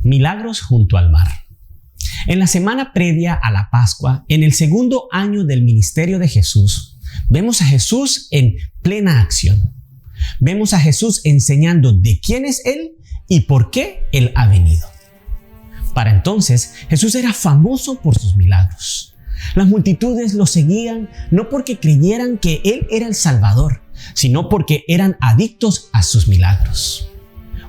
Milagros junto al mar. En la semana previa a la Pascua, en el segundo año del ministerio de Jesús, vemos a Jesús en plena acción. Vemos a Jesús enseñando de quién es Él y por qué Él ha venido. Para entonces, Jesús era famoso por sus milagros. Las multitudes lo seguían no porque creyeran que Él era el Salvador, sino porque eran adictos a sus milagros.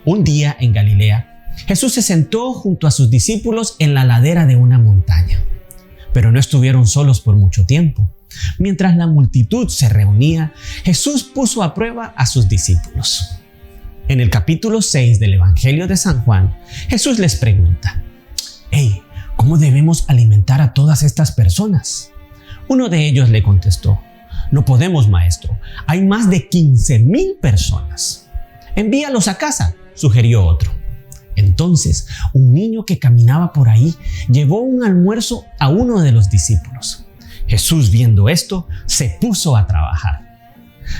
Un día en Galilea, Jesús se sentó junto a sus discípulos en la ladera de una montaña. Pero no estuvieron solos por mucho tiempo. Mientras la multitud se reunía, Jesús puso a prueba a sus discípulos. En el capítulo 6 del Evangelio de San Juan, Jesús les pregunta: «Hey, ¿cómo debemos alimentar a todas estas personas?». Uno de ellos le contestó: «No podemos, maestro. Hay más de 15,000 personas». «Envíalos a casa», sugirió otro. Entonces, un niño que caminaba por ahí llevó un almuerzo a uno de los discípulos. Jesús, viendo esto, se puso a trabajar.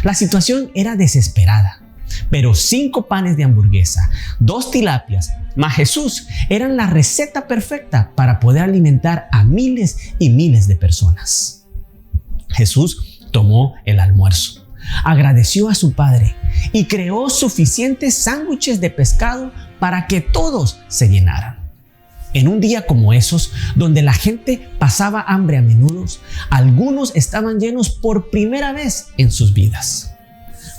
La situación era desesperada, pero 5 panes de hamburguesa, 2 tilapias, más Jesús eran la receta perfecta para poder alimentar a miles y miles de personas. Jesús tomó el almuerzo, agradeció a su Padre y creó suficientes sándwiches de pescado para que todos se llenaran. En un día como esos, donde la gente pasaba hambre a menudo, algunos estaban llenos por primera vez en sus vidas.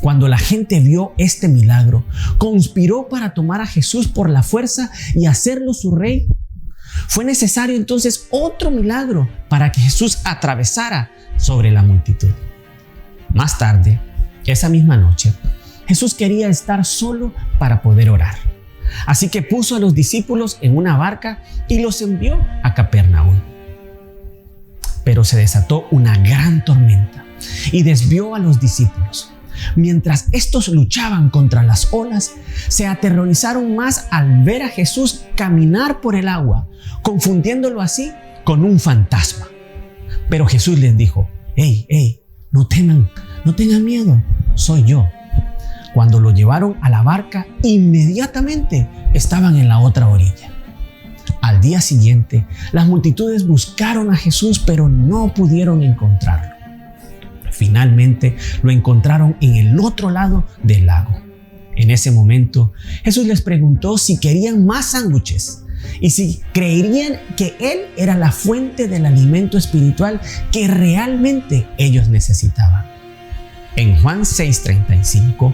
Cuando la gente vio este milagro, conspiró para tomar a Jesús por la fuerza y hacerlo su rey. Fue necesario entonces otro milagro para que Jesús atravesara sobre la multitud. Más tarde, esa misma noche, Jesús quería estar solo para poder orar. Así que puso a los discípulos en una barca y los envió a Capernaum. Pero se desató una gran tormenta y desvió a los discípulos. Mientras estos luchaban contra las olas, se aterrorizaron más al ver a Jesús caminar por el agua, confundiéndolo así con un fantasma. Pero Jesús les dijo: «Hey, no tengan miedo, soy yo». Cuando lo llevaron a la barca, inmediatamente estaban en la otra orilla. Al día siguiente, las multitudes buscaron a Jesús, pero no pudieron encontrarlo. Finalmente, lo encontraron en el otro lado del lago. En ese momento, Jesús les preguntó si querían más sándwiches y si creerían que Él era la fuente del alimento espiritual que realmente ellos necesitaban. En Juan 6:35,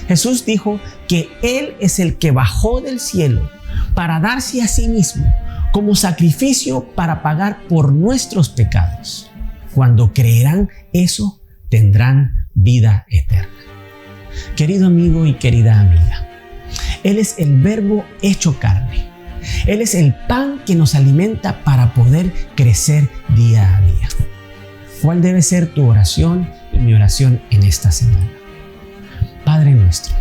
Jesús dijo que Él es el que bajó del cielo para darse a sí mismo como sacrificio para pagar por nuestros pecados. Cuando creerán eso, tendrán vida eterna. Querido amigo y querida amiga, Él es el Verbo hecho carne. Él es el pan que nos alimenta para poder crecer día a día. ¿Cuál debe ser tu oración y mi oración en esta semana? Padre nuestro,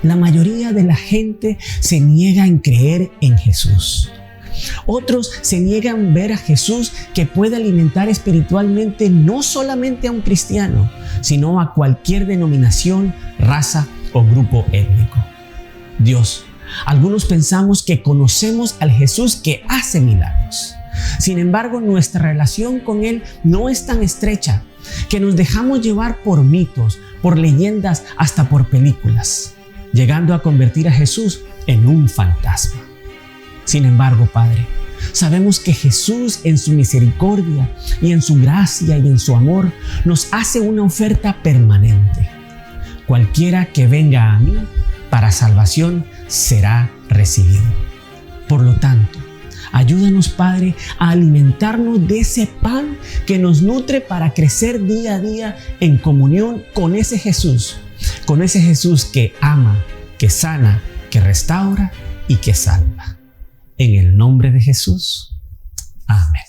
la mayoría de la gente se niega en creer en Jesús. Otros se niegan a ver a Jesús que puede alimentar espiritualmente no solamente a un cristiano, sino a cualquier denominación, raza o grupo étnico. Dios, algunos pensamos que conocemos al Jesús que hace milagros. Sin embargo, nuestra relación con Él no es tan estrecha, que nos dejamos llevar por mitos, por leyendas, hasta por películas, llegando a convertir a Jesús en un fantasma. Sin embargo, Padre, sabemos que Jesús en su misericordia y en su gracia y en su amor nos hace una oferta permanente. Cualquiera que venga a mí para salvación será recibido. Por lo tanto, ayúdanos, Padre, a alimentarnos de ese pan que nos nutre para crecer día a día en comunión con ese Jesús que ama, que sana, que restaura y que salva. En el nombre de Jesús. Amén.